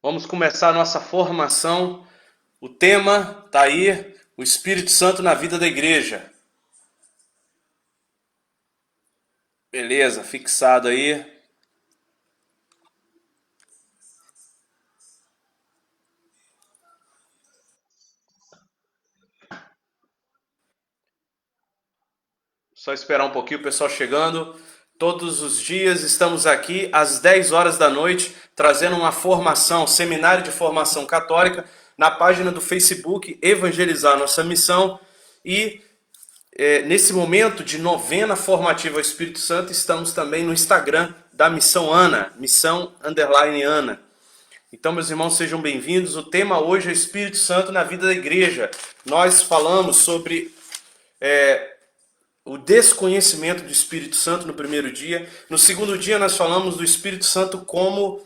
Vamos começar a nossa formação. O tema está aí, o Espírito Santo na vida da igreja. Beleza, fixado aí. Só esperar um pouquinho o pessoal chegando. Todos os dias estamos aqui às 10 horas da noite, trazendo uma formação, seminário de formação católica, na página do Facebook Evangelizar Nossa Missão. E nesse momento de novena formativa ao Espírito Santo, estamos também no Instagram da Missão Ana, Missão_Ana. Então, meus irmãos, sejam bem-vindos. O tema hoje é Espírito Santo na vida da igreja. Nós falamos sobre o desconhecimento do Espírito Santo no primeiro dia. No segundo dia nós falamos do Espírito Santo como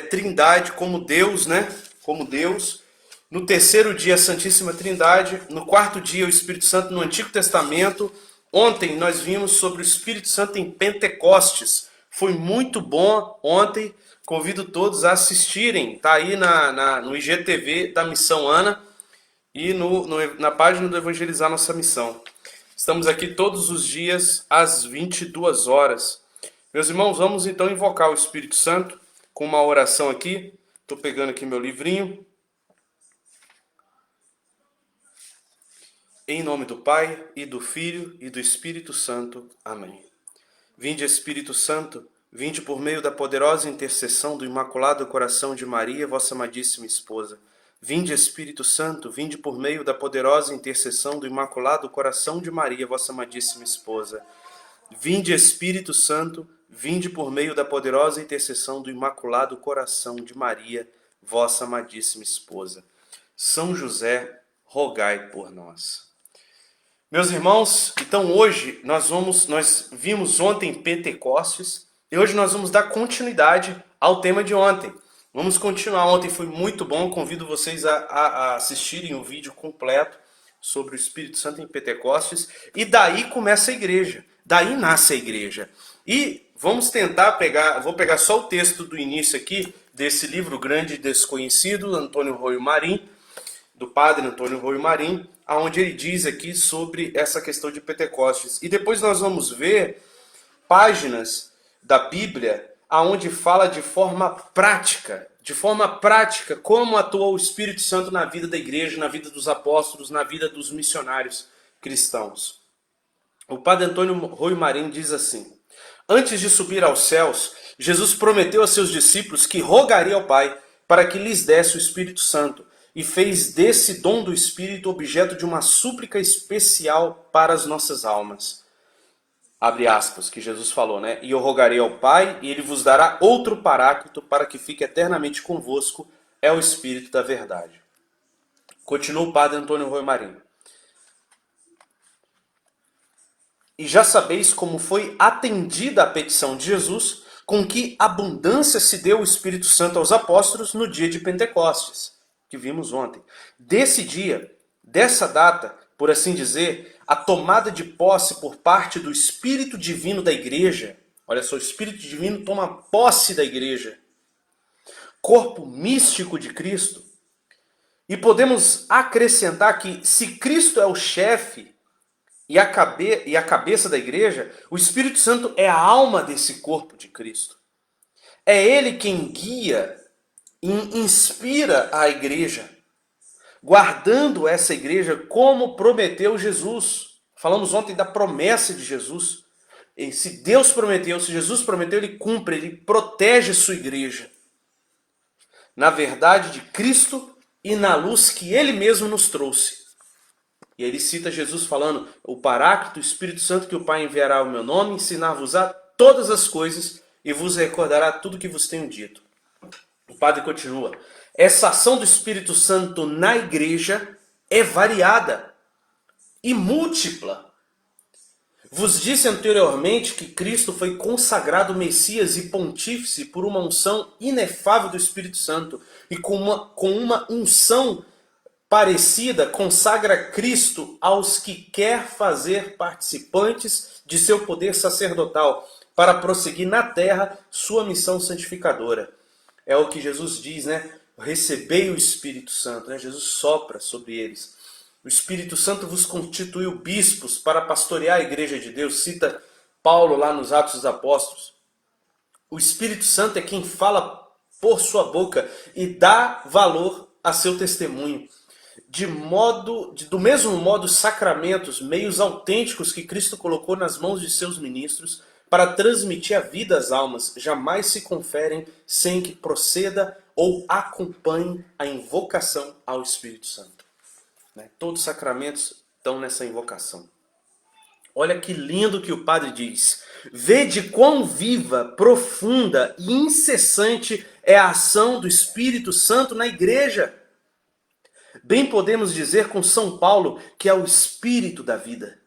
Trindade, como Deus, né? Como Deus. No terceiro dia, a Santíssima Trindade. No quarto dia, o Espírito Santo no Antigo Testamento. Ontem nós vimos sobre o Espírito Santo em Pentecostes. Foi muito bom ontem. Convido todos a assistirem. Está aí no IGTV da Missão Ana e na página do Evangelizar Nossa Missão. Estamos aqui todos os dias às 22 horas. Meus irmãos, vamos então invocar o Espírito Santo com uma oração aqui. Estou pegando aqui meu livrinho. Em nome do Pai, e do Filho, e do Espírito Santo. Amém. Vinde, Espírito Santo, vinde por meio da poderosa intercessão do Imaculado Coração de Maria, vossa amadíssima esposa. Vinde, Espírito Santo, vinde por meio da poderosa intercessão do Imaculado Coração de Maria, vossa amadíssima esposa. Vinde, Espírito Santo, vinde por meio da poderosa intercessão do Imaculado Coração de Maria, vossa amadíssima esposa. São José, rogai por nós. Meus irmãos, então hoje nós vimos ontem Pentecostes e hoje nós vamos dar continuidade ao tema de ontem. Vamos continuar. Ontem foi muito bom. Convido vocês a assistirem o vídeo completo sobre o Espírito Santo em Pentecostes. E daí começa a igreja. Daí nasce a igreja. E vamos tentar pegar... Vou pegar só o texto do início aqui, desse livro Grande e Desconhecido, Antônio Roio Marim, do padre Antônio Roio Marim, onde ele diz aqui sobre essa questão de Pentecostes. E depois nós vamos ver páginas da Bíblia aonde fala de forma prática, como atuou o Espírito Santo na vida da igreja, na vida dos apóstolos, na vida dos missionários cristãos. O padre Antônio Roio Marim diz assim: antes de subir aos céus, Jesus prometeu a seus discípulos que rogaria ao Pai para que lhes desse o Espírito Santo, e fez desse dom do Espírito objeto de uma súplica especial para as nossas almas. Abre aspas, que Jesus falou, né? E eu rogarei ao Pai, e Ele vos dará outro Paráclito para que fique eternamente convosco, é o Espírito da verdade. Continua o padre Antônio Roio Marim. E já sabeis como foi atendida a petição de Jesus, com que abundância se deu o Espírito Santo aos apóstolos no dia de Pentecostes, que vimos ontem. Desse dia, dessa data, por assim dizer, a tomada de posse por parte do Espírito Divino da igreja. Olha só, o Espírito Divino toma posse da igreja. Corpo místico de Cristo. E podemos acrescentar que se Cristo é o chefe e a cabeça da igreja, o Espírito Santo é a alma desse corpo de Cristo. É Ele quem guia e inspira a igreja, guardando essa igreja como prometeu Jesus. Falamos ontem da promessa de Jesus. E se Deus prometeu, se Jesus prometeu, Ele cumpre, Ele protege sua igreja. Na verdade de Cristo e na luz que Ele mesmo nos trouxe. E ele cita Jesus falando: o Paráclito, o Espírito Santo que o Pai enviará ao meu nome, ensinar-vos-á todas as coisas e vos recordará tudo que vos tenho dito. O padre continua: essa ação do Espírito Santo na igreja é variada e múltipla. Vos disse anteriormente que Cristo foi consagrado Messias e Pontífice por uma unção inefável do Espírito Santo, e com uma unção parecida consagra Cristo aos que quer fazer participantes de seu poder sacerdotal, para prosseguir na terra sua missão santificadora. É o que Jesus diz, né? Recebei o Espírito Santo, né? Jesus sopra sobre eles. O Espírito Santo vos constituiu bispos para pastorear a igreja de Deus, cita Paulo lá nos Atos dos Apóstolos. O Espírito Santo é quem fala por sua boca e dá valor a seu testemunho. Do mesmo modo, os sacramentos, meios autênticos que Cristo colocou nas mãos de seus ministros para transmitir a vida às almas, jamais se conferem sem que proceda ou acompanhe a invocação ao Espírito Santo. Todos os sacramentos estão nessa invocação. Olha que lindo que o padre diz. Vede quão viva, profunda e incessante é a ação do Espírito Santo na igreja. Bem podemos dizer com São Paulo que é o Espírito da vida.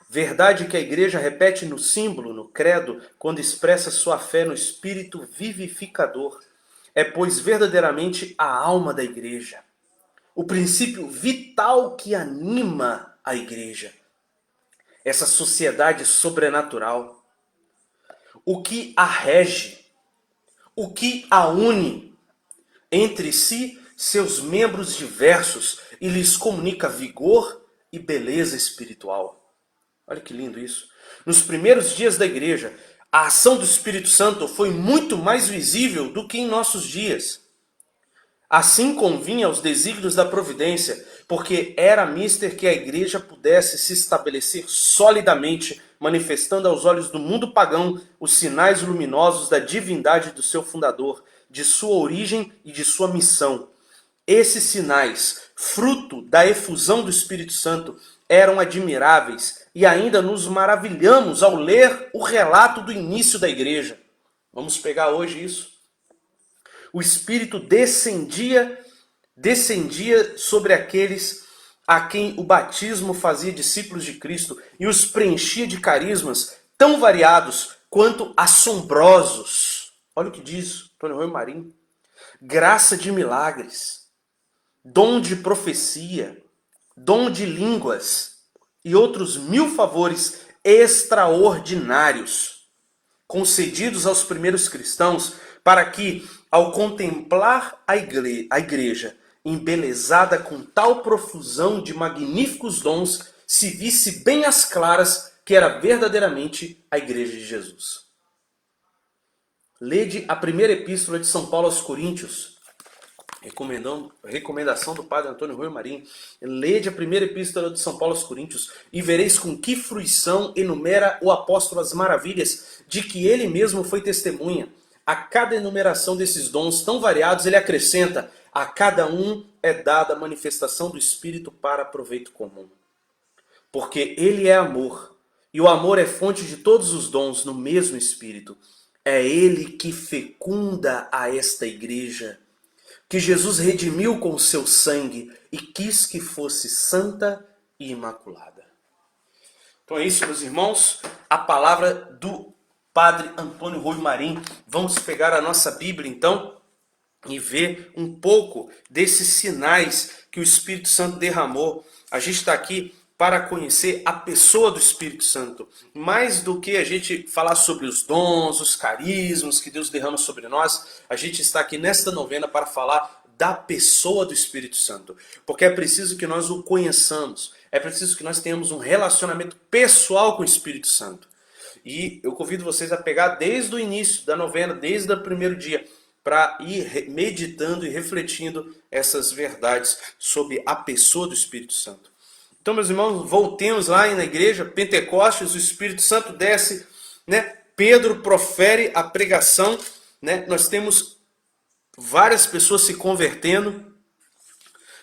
Verdade que a igreja repete no símbolo, no credo, quando expressa sua fé no Espírito vivificador. É, pois, verdadeiramente a alma da igreja. O princípio vital que anima a igreja. Essa sociedade sobrenatural. O que a rege. O que a une. Entre si, seus membros diversos e lhes comunica vigor e beleza espiritual. Olha que lindo isso. Nos primeiros dias da igreja, a ação do Espírito Santo foi muito mais visível do que em nossos dias. Assim convinha aos desígnios da providência, porque era mister que a igreja pudesse se estabelecer solidamente, manifestando aos olhos do mundo pagão os sinais luminosos da divindade do seu fundador, de sua origem e de sua missão. Esses sinais, fruto da efusão do Espírito Santo, eram admiráveis e ainda nos maravilhamos ao ler o relato do início da igreja. Vamos pegar hoje isso. O Espírito descendia sobre aqueles a quem o batismo fazia discípulos de Cristo e os preenchia de carismas tão variados quanto assombrosos. Olha o que diz Antônio Rui Marinho. Graça de milagres, dom de profecia, dom de línguas e outros 1000 favores extraordinários concedidos aos primeiros cristãos para que, ao contemplar a igreja embelezada com tal profusão de magníficos dons, se visse bem às claras que era verdadeiramente a igreja de Jesus. Lede a primeira epístola de São Paulo aos Coríntios, recomendação do padre Antônio Rui Marinho. Lede a primeira epístola de São Paulo aos Coríntios e vereis com que fruição enumera o apóstolo as maravilhas de que ele mesmo foi testemunha. A cada enumeração desses dons tão variados ele acrescenta: a cada um é dada a manifestação do Espírito para proveito comum. Porque ele é amor, e o amor é fonte de todos os dons no mesmo Espírito. É ele que fecunda a esta igreja, que Jesus redimiu com o seu sangue e quis que fosse santa e imaculada. Então é isso, meus irmãos, a palavra do Padre Antônio Rui Marinho. Vamos pegar a nossa Bíblia, então, e ver um pouco desses sinais que o Espírito Santo derramou. A gente está aqui para conhecer a pessoa do Espírito Santo. Mais do que a gente falar sobre os dons, os carismas que Deus derrama sobre nós, a gente está aqui nesta novena para falar da pessoa do Espírito Santo. Porque é preciso que nós o conheçamos. É preciso que nós tenhamos um relacionamento pessoal com o Espírito Santo. E eu convido vocês a pegar desde o início da novena, desde o primeiro dia, para ir meditando e refletindo essas verdades sobre a pessoa do Espírito Santo. Então, meus irmãos, voltemos lá na igreja, Pentecostes, o Espírito Santo desce, né? Pedro profere a pregação, né? Nós temos várias pessoas se convertendo,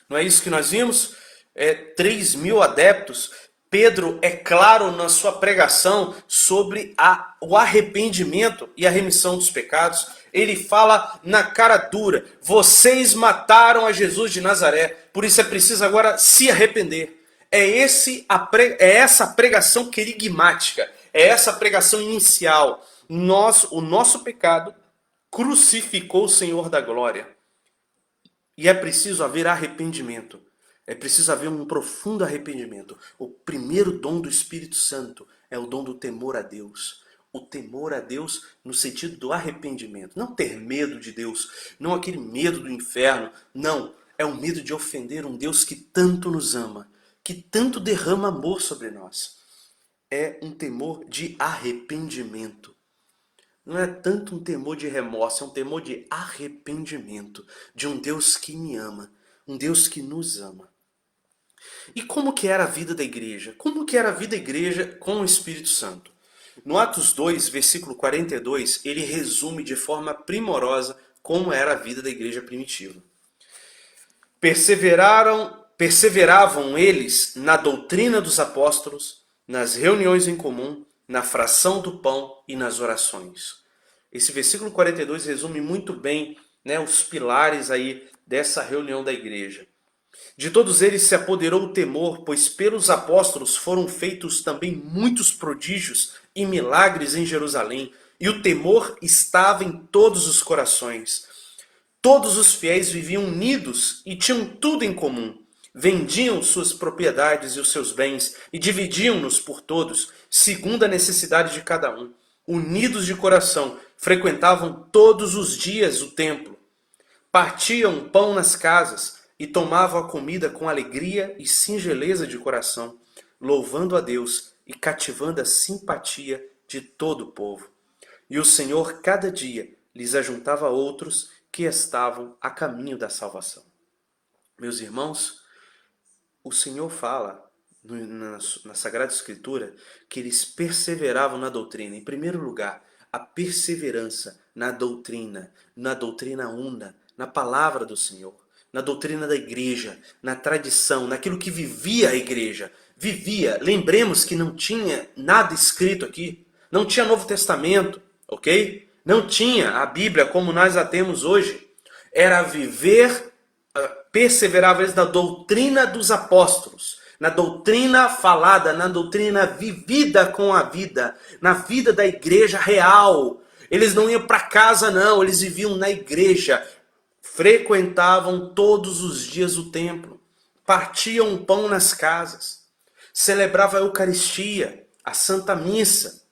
não é isso que nós vimos? 3.000 adeptos. Pedro é claro na sua pregação sobre o arrependimento e a remissão dos pecados. Ele fala na cara dura: vocês mataram a Jesus de Nazaré, por isso é preciso agora se arrepender. É essa pregação querigmática, é essa pregação inicial. O nosso pecado crucificou o Senhor da glória. E é preciso haver arrependimento. É preciso haver um profundo arrependimento. O primeiro dom do Espírito Santo é é o dom do temor a Deus. O temor a Deus no sentido do arrependimento. Não ter medo de Deus, não aquele medo do inferno. Não, é o medo de ofender um Deus que tanto nos ama, que tanto derrama amor sobre nós. É um temor de arrependimento. Não é tanto um temor de remorso, é um temor de arrependimento. De um Deus que me ama, um Deus que nos ama. E como que era a vida da igreja? Como que era a vida da igreja com o Espírito Santo? No Atos 2, versículo 42, ele resume de forma primorosa como era a vida da igreja primitiva. Perseveravam eles na doutrina dos apóstolos, nas reuniões em comum, na fração do pão e nas orações. Esse versículo 42 resume muito bem, né, os pilares aí dessa reunião da igreja. De todos eles se apoderou o temor, pois pelos apóstolos foram feitos também muitos prodígios e milagres em Jerusalém, e o temor estava em todos os corações. Todos os fiéis viviam unidos e tinham tudo em comum. Vendiam suas propriedades e os seus bens e dividiam-nos por todos, segundo a necessidade de cada um. Unidos de coração, frequentavam todos os dias o templo. Partiam pão nas casas e tomavam a comida com alegria e singeleza de coração, louvando a Deus e cativando a simpatia de todo o povo. E o Senhor cada dia lhes ajuntava outros que estavam a caminho da salvação. Meus irmãos, o Senhor fala na Sagrada Escritura que eles perseveravam na doutrina. Em primeiro lugar, a perseverança na doutrina una, na palavra do Senhor, na doutrina da igreja, na tradição, naquilo que vivia a igreja. Vivia, lembremos que não tinha nada escrito aqui, não tinha Novo Testamento, ok? Não tinha a Bíblia como nós a temos hoje. Era viver, perseverava eles na doutrina dos apóstolos, na doutrina falada, na doutrina vivida com a vida, na vida da igreja real. Eles não iam para casa não, eles viviam na igreja. Frequentavam todos os dias o templo, partiam pão nas casas, celebravam a Eucaristia, a Santa Missa.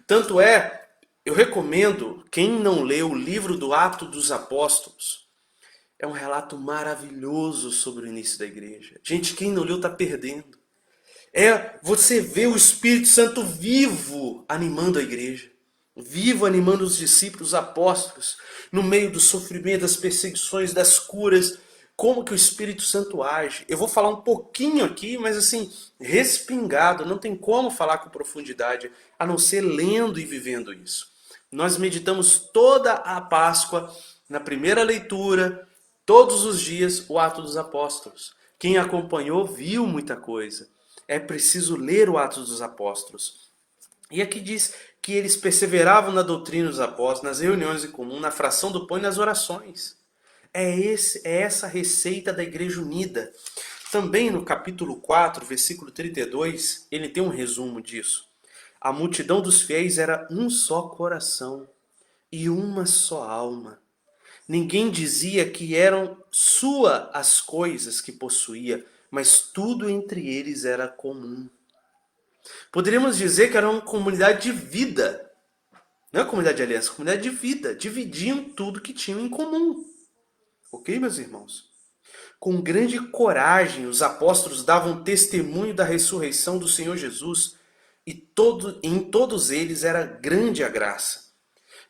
Tanto é, eu recomendo, quem não leu o livro do Atos dos Apóstolos, é um relato maravilhoso sobre o início da igreja. Gente, quem não leu está perdendo. Você vê o Espírito Santo vivo animando a igreja. Vivo animando os discípulos, os apóstolos, no meio do sofrimento, das perseguições, das curas. Como que o Espírito Santo age? Eu vou falar um pouquinho aqui, mas assim, respingado. Não tem como falar com profundidade, a não ser lendo e vivendo isso. Nós meditamos toda a Páscoa, na primeira leitura, todos os dias, o Atos dos Apóstolos. Quem acompanhou viu muita coisa. É preciso ler o Atos dos Apóstolos. E aqui diz que eles perseveravam na doutrina dos apóstolos, nas reuniões em comum, na fração do pão e nas orações. É essa a receita da igreja unida. Também no capítulo 4, versículo 32, ele tem um resumo disso. A multidão dos fiéis era um só coração e uma só alma. Ninguém dizia que eram sua as coisas que possuía, mas tudo entre eles era comum. Poderíamos dizer que era uma comunidade de vida. Não é comunidade de aliança, é comunidade de vida. Dividiam tudo que tinham em comum. Ok, meus irmãos? Com grande coragem, os apóstolos davam testemunho da ressurreição do Senhor Jesus, e em todos eles era grande a graça.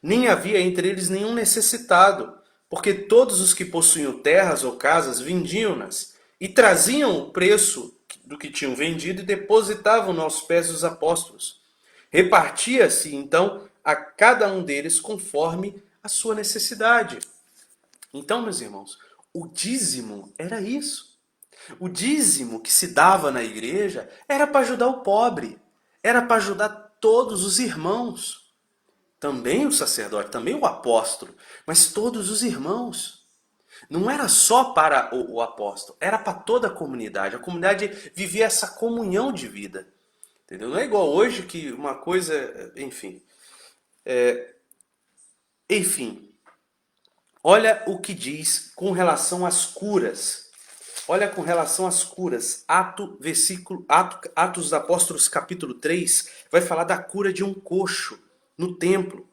Nem havia entre eles nenhum necessitado, porque todos os que possuíam terras ou casas vendiam-nas e traziam o preço do que tinham vendido e depositavam aos pés dos apóstolos. Repartia-se, então, a cada um deles conforme a sua necessidade. Então, meus irmãos, o dízimo era isso. O dízimo que se dava na igreja era para ajudar o pobre, era para ajudar todos os irmãos. Também o sacerdote, também o apóstolo, mas todos os irmãos. Não era só para o apóstolo, era para toda a comunidade. A comunidade vivia essa comunhão de vida. Entendeu? Não é igual hoje que uma coisa, enfim. Enfim, olha o que diz com relação às curas. Olha com relação às curas. Atos dos Apóstolos, capítulo 3, vai falar da cura de um coxo no templo.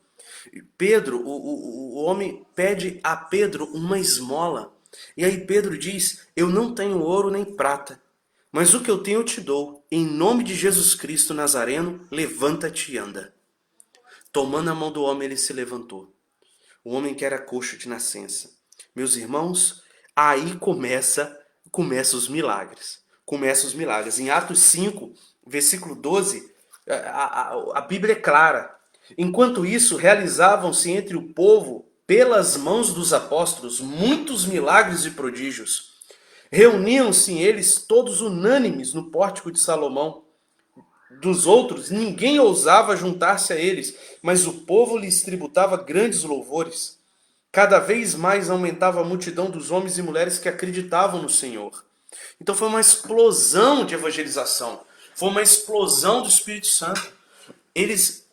Pedro, o homem pede a Pedro uma esmola. E aí Pedro diz, eu não tenho ouro nem prata, mas o que eu tenho eu te dou. Em nome de Jesus Cristo Nazareno, levanta-te e anda. Tomando a mão do homem, ele se levantou. O homem que era coxo de nascença. Meus irmãos, aí começa os milagres. Começam os milagres. Em Atos 5, versículo 12, a Bíblia é clara. Enquanto isso, realizavam-se entre o povo, pelas mãos dos apóstolos, muitos milagres e prodígios. Reuniam-se eles todos unânimes no pórtico de Salomão. Dos outros, ninguém ousava juntar-se a eles, mas o povo lhes tributava grandes louvores. Cada vez mais aumentava a multidão dos homens e mulheres que acreditavam no Senhor. Então foi uma explosão de evangelização. Foi uma explosão do Espírito Santo. Eles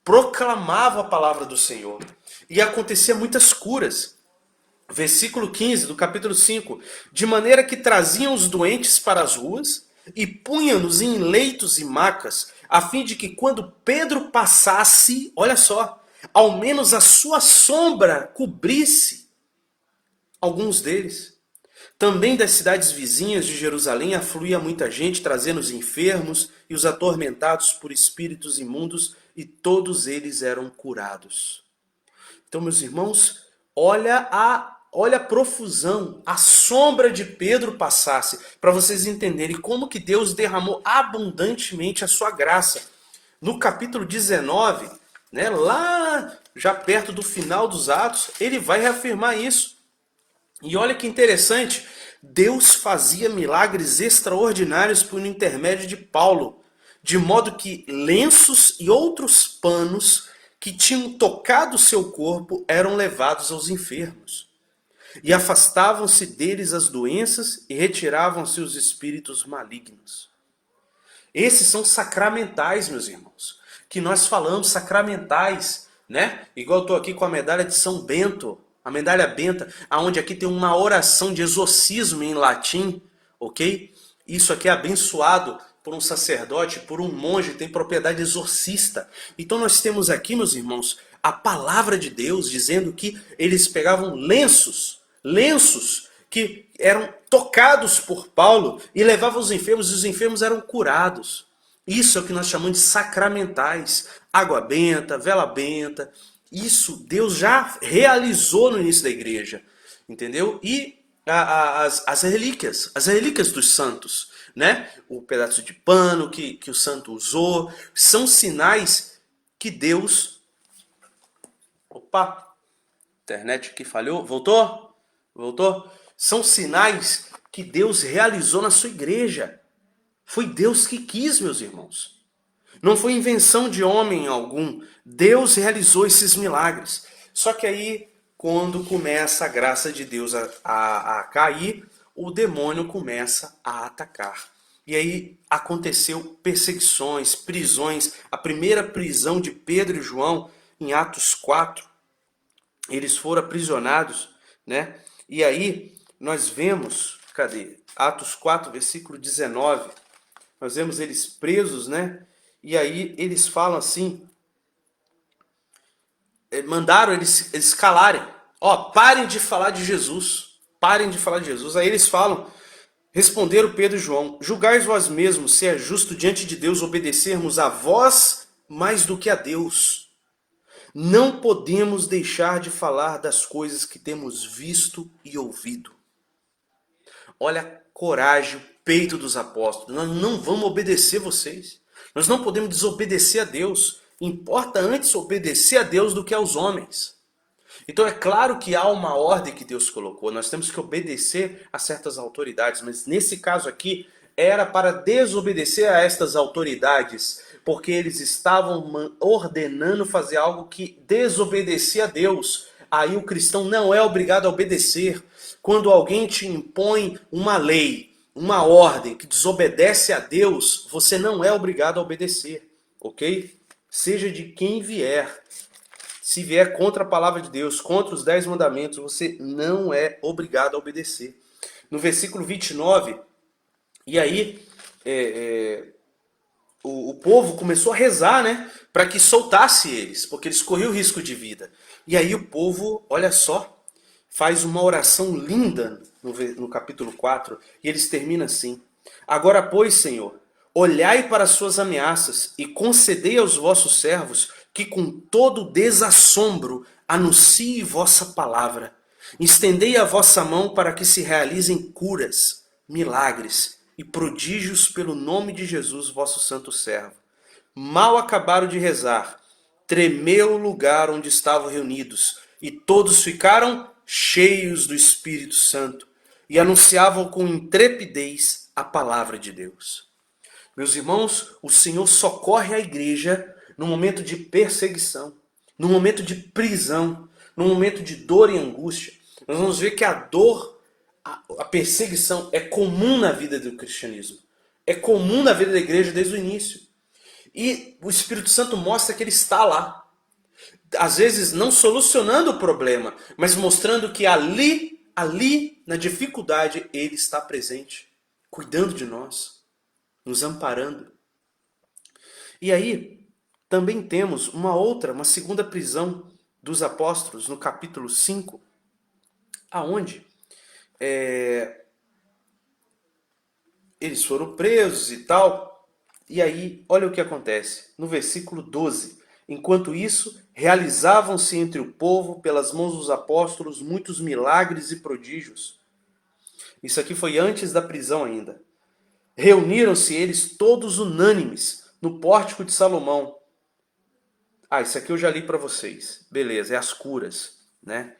proclamavam a palavra do Senhor. E acontecia muitas curas. Versículo 15 do capítulo 5. De maneira que traziam os doentes para as ruas e punham-nos em leitos e macas, a fim de que quando Pedro passasse, olha só, ao menos a sua sombra cobrisse alguns deles. Também das cidades vizinhas de Jerusalém afluía muita gente, trazendo os enfermos e os atormentados por espíritos imundos, e todos eles eram curados. Então, meus irmãos, olha a profusão, a sombra de Pedro passasse, para vocês entenderem como que Deus derramou abundantemente a sua graça. No capítulo 19, né, lá já perto do final dos Atos, ele vai reafirmar isso. E olha que interessante, Deus fazia milagres extraordinários por intermédio de Paulo, de modo que lenços e outros panos que tinham tocado seu corpo eram levados aos enfermos. E afastavam-se deles as doenças e retiravam-se os espíritos malignos. Esses são sacramentais, meus irmãos. Que nós falamos, sacramentais, né? Igual eu estou aqui com a medalha de São Bento, a medalha benta, onde aqui tem uma oração de exorcismo em latim, ok? Isso aqui é abençoado por um sacerdote, por um monge, tem propriedade exorcista. Então nós temos aqui, meus irmãos, a palavra de Deus dizendo que eles pegavam lenços que eram tocados por Paulo e levavam os enfermos, e os enfermos eram curados. Isso é o que nós chamamos de sacramentais. Água benta, vela benta. Isso Deus já realizou no início da igreja. Entendeu? E as relíquias dos santos, né? O pedaço de pano que o santo usou, são sinais que Deus... Opa! Internet aqui falhou. Voltou? Voltou? São sinais que Deus realizou na sua igreja. Foi Deus que quis, meus irmãos. Não foi invenção de homem algum. Deus realizou esses milagres. Só que aí, quando começa a graça de Deus a cair, o demônio começa a atacar. E aí aconteceu perseguições, prisões. A primeira prisão de Pedro e João, em Atos 4, eles foram aprisionados, né? E aí nós vemos, cadê? Atos 4, versículo 19. Nós vemos eles presos, né? E aí eles falam assim, mandaram eles calarem. Ó, parem de falar de Jesus. Parem de falar de Jesus. Aí eles falam, responderam Pedro e João, julgais vós mesmos se é justo diante de Deus obedecermos a vós mais do que a Deus. Não podemos deixar de falar das coisas que temos visto e ouvido. Olha a coragem, o peito dos apóstolos. Nós não vamos obedecer vocês. Nós não podemos desobedecer a Deus. Importa antes obedecer a Deus do que aos homens. Então é claro que há uma ordem que Deus colocou. Nós temos que obedecer a certas autoridades. Mas nesse caso aqui, era para desobedecer a estas autoridades, porque eles estavam ordenando fazer algo que desobedecia a Deus. Aí o cristão não é obrigado a obedecer. Quando alguém te impõe uma lei, uma ordem que desobedece a Deus, você não é obrigado a obedecer, ok? Seja de quem vier. Se vier contra a palavra de Deus, contra os 10 mandamentos, você não é obrigado a obedecer. no versículo 29, e aí o povo começou a rezar, né, para que soltasse eles, porque eles corriam risco de vida. E aí o povo, olha só, faz uma oração linda no capítulo 4, e eles terminam assim: Agora, pois, Senhor, olhai para as suas ameaças e concedei aos vossos servos que com todo desassombro anuncie vossa palavra. Estendei a vossa mão para que se realizem curas, milagres e prodígios pelo nome de Jesus, vosso santo servo. Mal acabaram de rezar, tremeu o lugar onde estavam reunidos, e todos ficaram cheios do Espírito Santo e anunciavam com intrepidez a palavra de Deus. Meus irmãos, o Senhor socorre a igreja no momento de perseguição, no momento de prisão, no momento de dor e angústia. Nós vamos ver que a dor, a perseguição é comum na vida do cristianismo. É comum na vida da igreja desde o início. E o Espírito Santo mostra que ele está lá. Às vezes não solucionando o problema, mas mostrando que ali, na dificuldade, ele está presente, cuidando de nós, nos amparando. E aí, também temos uma segunda prisão dos apóstolos, no capítulo 5, aonde eles foram presos e tal. E aí, olha o que acontece. No versículo 12. Enquanto isso, realizavam-se entre o povo, pelas mãos dos apóstolos, muitos milagres e prodígios. Isso aqui foi antes da prisão ainda. Reuniram-se eles todos unânimes no pórtico de Salomão. Isso aqui eu já li para vocês. Beleza, é as curas, né?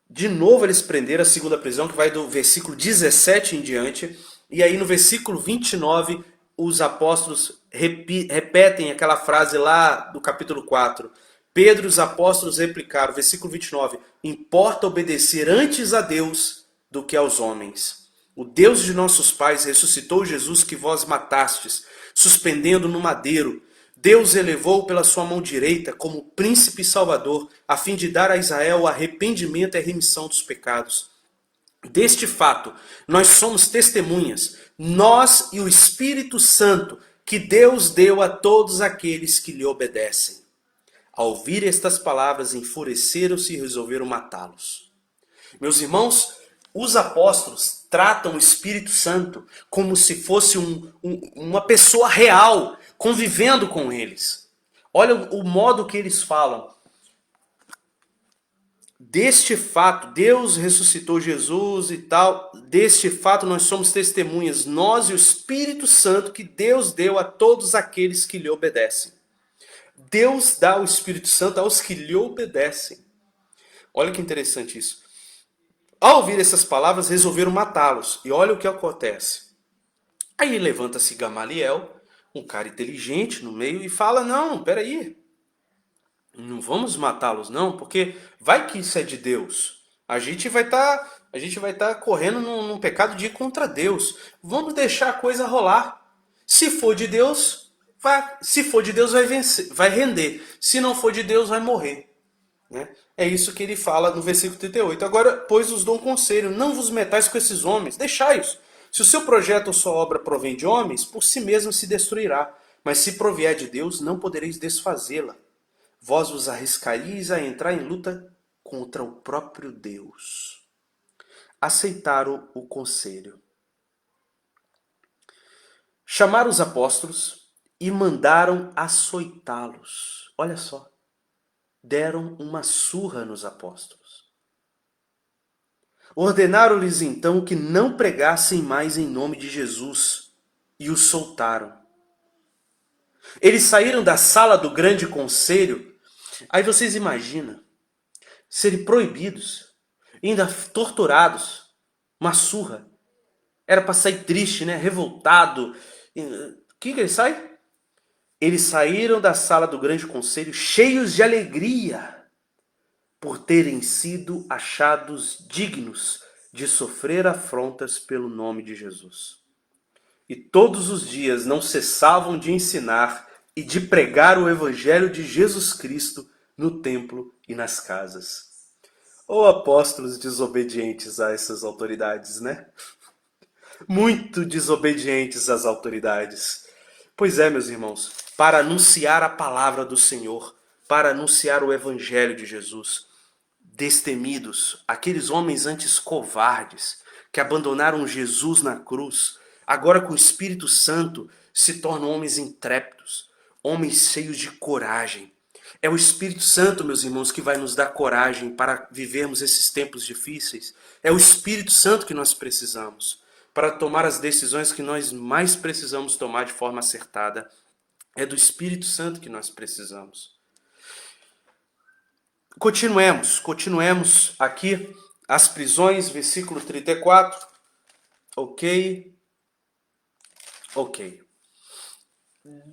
De novo eles prenderam a segunda prisão, que vai do versículo 17 em diante. E aí no versículo 29, os apóstolos repetem aquela frase lá do capítulo 4. Pedro e os apóstolos replicaram, versículo 29, importa obedecer antes a Deus do que aos homens. O Deus de nossos pais ressuscitou Jesus que vós matastes, suspendendo no madeiro. Deus elevou pela sua mão direita como príncipe salvador, a fim de dar a Israel o arrependimento e a remissão dos pecados. Deste fato, nós somos testemunhas, nós e o Espírito Santo, que Deus deu a todos aqueles que lhe obedecem. Ao ouvir estas palavras, enfureceram-se e resolveram matá-los. Meus irmãos, os apóstolos tratam o Espírito Santo como se fosse uma pessoa real, convivendo com eles. Olha o modo que eles falam. Deste fato, Deus ressuscitou Jesus e tal. Deste fato nós somos testemunhas, nós e o Espírito Santo que Deus deu a todos aqueles que lhe obedecem. Deus dá o Espírito Santo aos que lhe obedecem. Olha que interessante isso. Ao ouvir essas palavras, resolveram matá-los. E olha o que acontece. Aí levanta-se Gamaliel, um cara inteligente no meio, e fala, não, peraí. Não vamos matá-los não, porque vai que isso é de Deus. A gente vai estar correndo num pecado de ir contra Deus. Vamos deixar a coisa rolar. Se for de Deus, vai vencer, vai render. Se não for de Deus, vai morrer. Né? É isso que ele fala no versículo 38. Agora, pois os dou um conselho, não vos metais com esses homens, deixai-os. Se o seu projeto ou sua obra provém de homens, por si mesmo se destruirá. Mas se provier de Deus, não podereis desfazê-la. Vós vos arriscaríeis a entrar em luta contra o próprio Deus. Aceitaram o conselho. Chamaram os apóstolos e mandaram açoitá-los. Olha só. Deram uma surra nos apóstolos. Ordenaram-lhes então que não pregassem mais em nome de Jesus e os soltaram. Eles saíram da sala do grande conselho. Aí vocês imaginam serem proibidos, ainda torturados, uma surra. Era para sair triste, né? Revoltado. O que eles saem? Eles saíram da sala do grande conselho cheios de alegria por terem sido achados dignos de sofrer afrontas pelo nome de Jesus. E todos os dias não cessavam de ensinar e de pregar o evangelho de Jesus Cristo no templo e nas casas. Ou apóstolos desobedientes a essas autoridades, né? Muito desobedientes às autoridades. Pois é, meus irmãos, para anunciar a palavra do Senhor, para anunciar o evangelho de Jesus, destemidos, aqueles homens antes covardes que abandonaram Jesus na cruz, agora com o Espírito Santo se tornam homens intrépidos, homens cheios de coragem. É o Espírito Santo, meus irmãos, que vai nos dar coragem para vivermos esses tempos difíceis. É o Espírito Santo que nós precisamos para tomar as decisões que nós mais precisamos tomar de forma acertada. É do Espírito Santo que nós precisamos. Continuemos aqui. As prisões, versículo 34. Ok.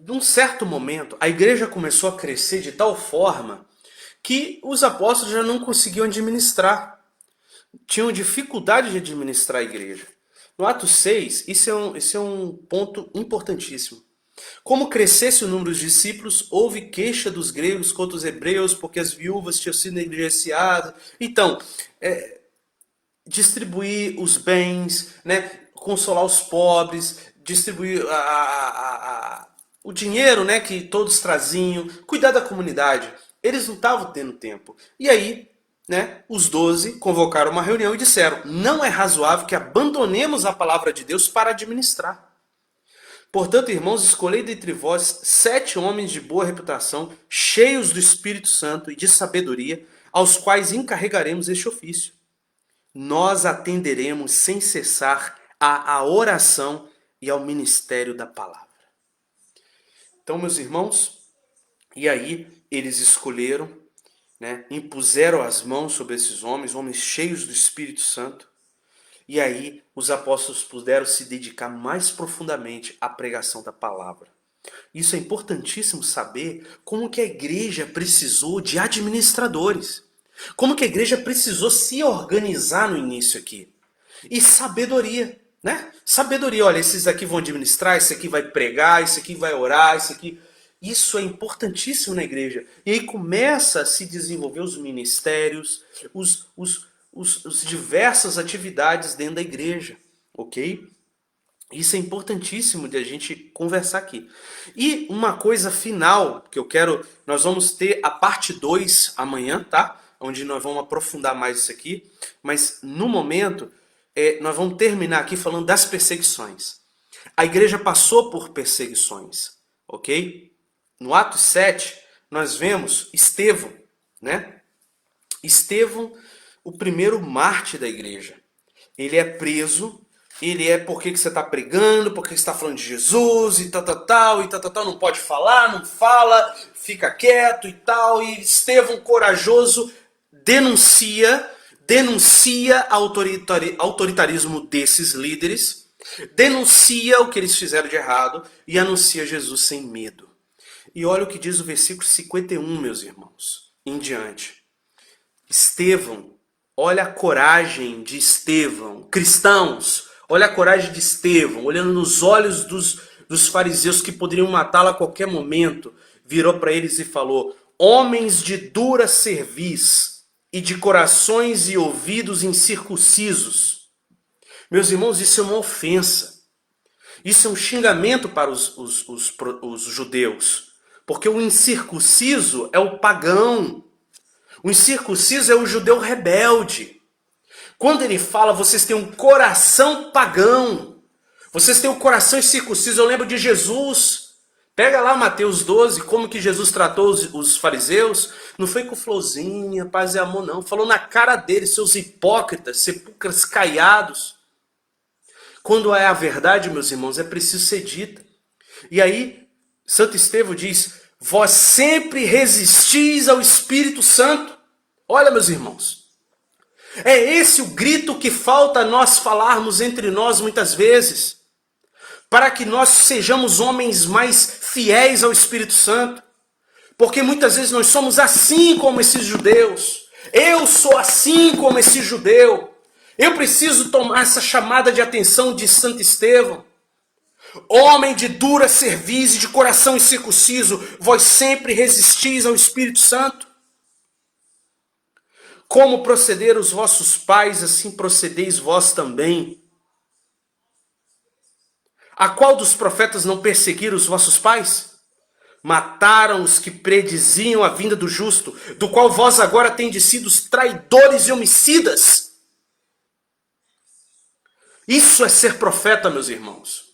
Num certo momento, a igreja começou a crescer de tal forma que os apóstolos já não conseguiam administrar. Tinham dificuldade de administrar a igreja. No Atos 6, isso é um ponto importantíssimo. Como crescesse o número de discípulos, houve queixa dos gregos contra os hebreus, porque as viúvas tinham sido negligenciadas. Então, distribuir os bens, né? Consolar os pobres, distribuir o dinheiro, né, que todos traziam, cuidar da comunidade. Eles não estavam tendo tempo. E aí, né, os 12 convocaram uma reunião e disseram: não é razoável que abandonemos a palavra de Deus para administrar. Portanto, irmãos, escolhei dentre vós 7 homens de boa reputação, cheios do Espírito Santo e de sabedoria, aos quais encarregaremos este ofício. Nós atenderemos sem cessar à oração e ao ministério da palavra. Então, meus irmãos, e aí eles escolheram, né, impuseram as mãos sobre esses homens cheios do Espírito Santo, e aí os apóstolos puderam se dedicar mais profundamente à pregação da palavra. Isso é importantíssimo saber como que a igreja precisou de administradores. Como que a igreja precisou se organizar no início aqui. E sabedoria, né? Sabedoria, olha, esses aqui vão administrar, esse aqui vai pregar, esse aqui vai orar, esse aqui... Isso é importantíssimo na igreja. E aí começa a se desenvolver os ministérios, os diversas atividades dentro da igreja, ok? Isso é importantíssimo de a gente conversar aqui. E uma coisa final que eu quero... Nós vamos ter a parte 2 amanhã, tá? Onde nós vamos aprofundar mais isso aqui. Mas no momento, nós vamos terminar aqui falando das perseguições. A igreja passou por perseguições, ok? No Atos 7, nós vemos Estevão, né? Estevão, o primeiro mártir da igreja. Ele é preso, por que você está pregando, por que você está falando de Jesus, e tal, não pode falar, não fala, fica quieto e tal. E Estevão, corajoso, denuncia autoritarismo desses líderes, denuncia o que eles fizeram de errado e anuncia Jesus sem medo. E olha o que diz o versículo 51, meus irmãos, em diante. Estevão, olha a coragem de Estevão. Cristãos, olha a coragem de Estevão, olhando nos olhos dos fariseus que poderiam matá-lo a qualquer momento, virou para eles e falou: homens de dura cerviz e de corações e ouvidos incircuncisos. Meus irmãos, isso é uma ofensa. Isso é um xingamento para os judeus. Porque o incircunciso é o pagão. O incircunciso é o judeu rebelde. Quando ele fala, vocês têm um coração pagão. Vocês têm um coração incircunciso. Eu lembro de Jesus. Pega lá Mateus 12, como que Jesus tratou os fariseus. Não foi com florzinha, paz e amor, não. Falou na cara deles, seus hipócritas, sepulcros caiados. Quando é a verdade, meus irmãos, é preciso ser dita. E aí, Santo Estevão diz: vós sempre resistis ao Espírito Santo. Olha, meus irmãos, é esse o grito que falta nós falarmos entre nós muitas vezes, para que nós sejamos homens mais fiéis ao Espírito Santo, porque muitas vezes nós somos assim como esses judeus. Eu sou assim como esse judeu. Eu preciso tomar essa chamada de atenção de Santo Estevão. Homem de dura cerviz e de coração incircunciso, vós sempre resistis ao Espírito Santo. Como procederam os vossos pais, assim procedeis vós também. A qual dos profetas não perseguiram os vossos pais? Mataram os que prediziam a vinda do justo, do qual vós agora tendes sido os traidores e homicidas. Isso é ser profeta, meus irmãos.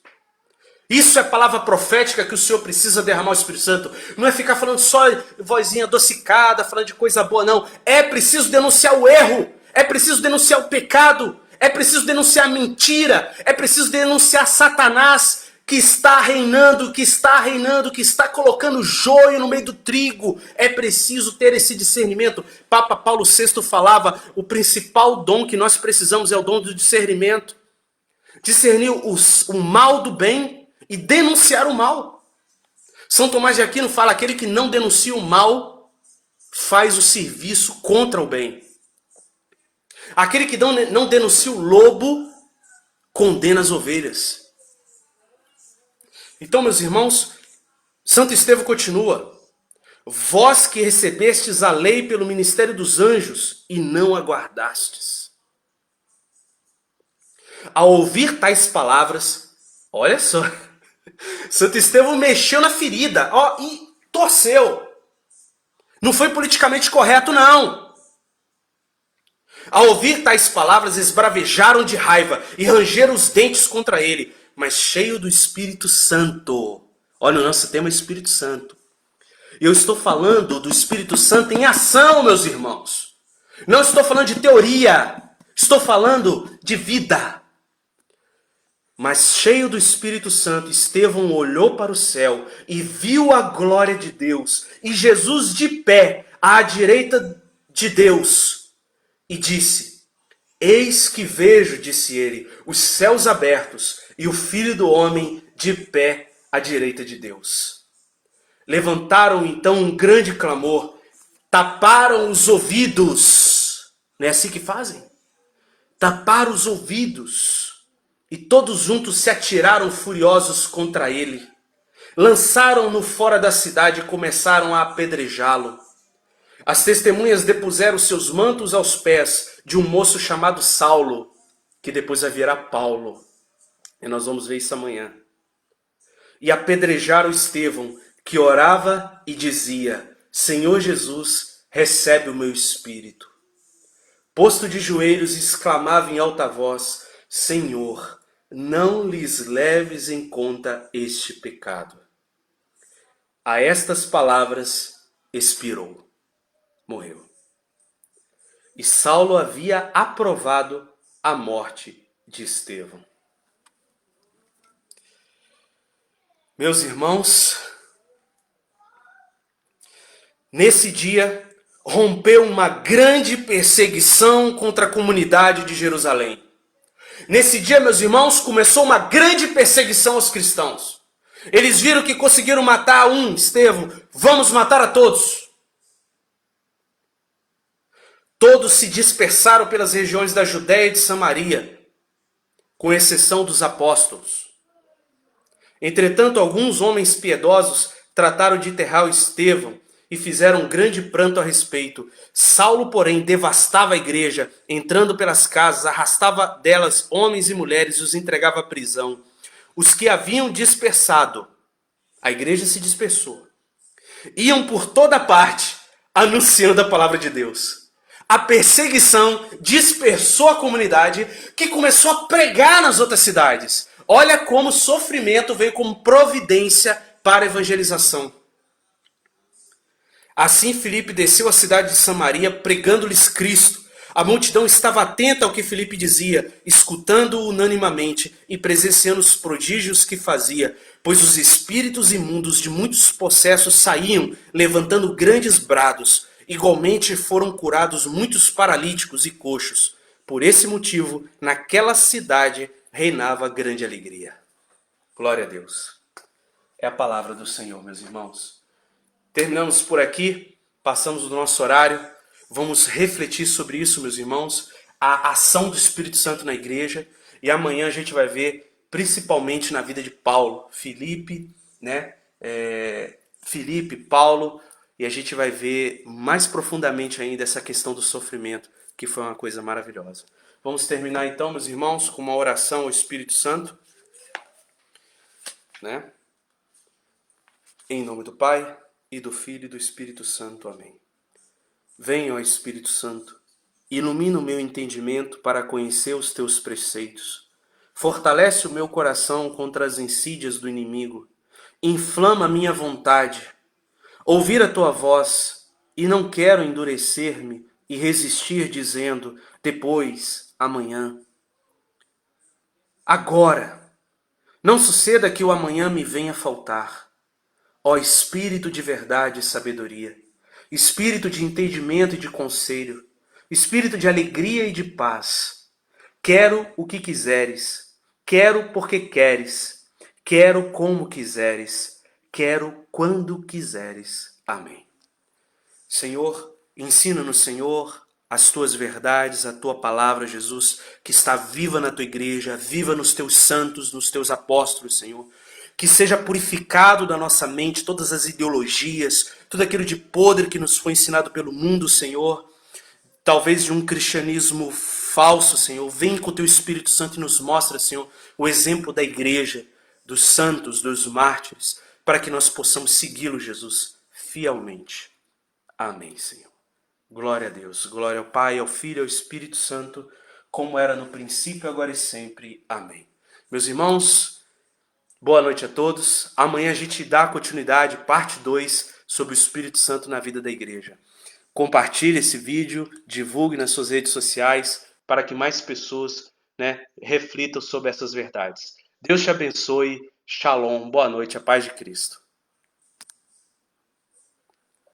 Isso é palavra profética que o Senhor precisa derramar o Espírito Santo. Não é ficar falando só vozinha adocicada, falando de coisa boa, não. É preciso denunciar o erro. É preciso denunciar o pecado. É preciso denunciar a mentira. É preciso denunciar Satanás que está reinando, que está colocando joio no meio do trigo. É preciso ter esse discernimento. Papa Paulo VI falava, o principal dom que nós precisamos é o dom do discernimento. Discernir o mal do bem e denunciar o mal. São Tomás de Aquino fala, aquele que não denuncia o mal faz o serviço contra o bem. Aquele que não denuncia o lobo condena as ovelhas. Então, meus irmãos, Santo Estevão continua. Vós que recebestes a lei pelo ministério dos anjos e não aguardastes. Ao ouvir tais palavras, olha só, Santo Estevão mexeu na ferida, e torceu. Não foi politicamente correto, não. Ao ouvir tais palavras, esbravejaram de raiva e rangeram os dentes contra ele, mas cheio do Espírito Santo. Olha, o nosso tema é Espírito Santo. Eu estou falando do Espírito Santo em ação, meus irmãos. Não estou falando de teoria, estou falando de vida. Mas cheio do Espírito Santo, Estevão olhou para o céu e viu a glória de Deus e Jesus de pé à direita de Deus. E disse, eis que vejo, disse ele, os céus abertos e o Filho do Homem de pé à direita de Deus. Levantaram então um grande clamor, taparam os ouvidos. Não é assim que fazem? Taparam os ouvidos. E todos juntos se atiraram furiosos contra ele. Lançaram-no fora da cidade e começaram a apedrejá-lo. As testemunhas depuseram seus mantos aos pés de um moço chamado Saulo, que depois haverá Paulo. E nós vamos ver isso amanhã. E apedrejaram Estevão, que orava e dizia, Senhor Jesus, recebe o meu espírito. Posto de joelhos, exclamava em alta voz, Senhor, não lhes leves em conta este pecado. A estas palavras expirou, morreu. E Saulo havia aprovado a morte de Estevão. Meus irmãos, nesse dia rompeu uma grande perseguição contra a comunidade de Jerusalém. Nesse dia, meus irmãos, começou uma grande perseguição aos cristãos. Eles viram que conseguiram matar Estevão, vamos matar a todos. Todos se dispersaram pelas regiões da Judéia e de Samaria, com exceção dos apóstolos. Entretanto, alguns homens piedosos trataram de enterrar o Estevão e fizeram um grande pranto a respeito. Saulo, porém, devastava a igreja, entrando pelas casas, arrastava delas homens e mulheres e os entregava à prisão. Os que haviam dispersado, a igreja se dispersou, iam por toda parte anunciando a palavra de Deus. A perseguição dispersou a comunidade, que começou a pregar nas outras cidades. Olha como o sofrimento veio como providência para a evangelização. Assim Filipe desceu à cidade de Samaria, pregando-lhes Cristo. A multidão estava atenta ao que Filipe dizia, escutando-o unanimamente e presenciando os prodígios que fazia, pois os espíritos imundos de muitos possessos saíam, levantando grandes brados. Igualmente foram curados muitos paralíticos e coxos. Por esse motivo, naquela cidade reinava grande alegria. Glória a Deus. É a palavra do Senhor, meus irmãos. Terminamos por aqui, passamos do nosso horário. Vamos refletir sobre isso, meus irmãos, a ação do Espírito Santo na igreja. E amanhã a gente vai ver, principalmente na vida de Paulo, Filipe, Paulo, e a gente vai ver mais profundamente ainda essa questão do sofrimento, que foi uma coisa maravilhosa. Vamos terminar então, meus irmãos, com uma oração ao Espírito Santo, né? Em nome do Pai, e do Filho e do Espírito Santo. Amém. Venha, ó Espírito Santo, ilumina o meu entendimento para conhecer os teus preceitos. Fortalece o meu coração contra as insídias do inimigo. Inflama a minha vontade. Ouvir a tua voz, e não quero endurecer-me e resistir dizendo, depois, amanhã. Agora, não suceda que o amanhã me venha faltar. Ó Espírito de verdade e sabedoria, Espírito de entendimento e de conselho, Espírito de alegria e de paz, quero o que quiseres, quero porque queres, quero como quiseres, quero quando quiseres. Amém. Senhor, ensina-nos, Senhor, as tuas verdades, a tua palavra, Jesus, que está viva na tua igreja, viva nos teus santos, nos teus apóstolos, Senhor. Que seja purificado da nossa mente todas as ideologias, tudo aquilo de podre que nos foi ensinado pelo mundo, Senhor. Talvez de um cristianismo falso, Senhor. Vem com o teu Espírito Santo e nos mostra, Senhor, o exemplo da igreja, dos santos, dos mártires, para que nós possamos segui-lo, Jesus, fielmente. Amém, Senhor. Glória a Deus. Glória ao Pai, ao Filho e ao Espírito Santo, como era no princípio, agora e sempre. Amém. Meus irmãos, boa noite a todos. Amanhã a gente dá continuidade, parte 2, sobre o Espírito Santo na vida da igreja. Compartilhe esse vídeo, divulgue nas suas redes sociais, para que mais pessoas, reflitam sobre essas verdades. Deus te abençoe. Shalom. Boa noite. A paz de Cristo.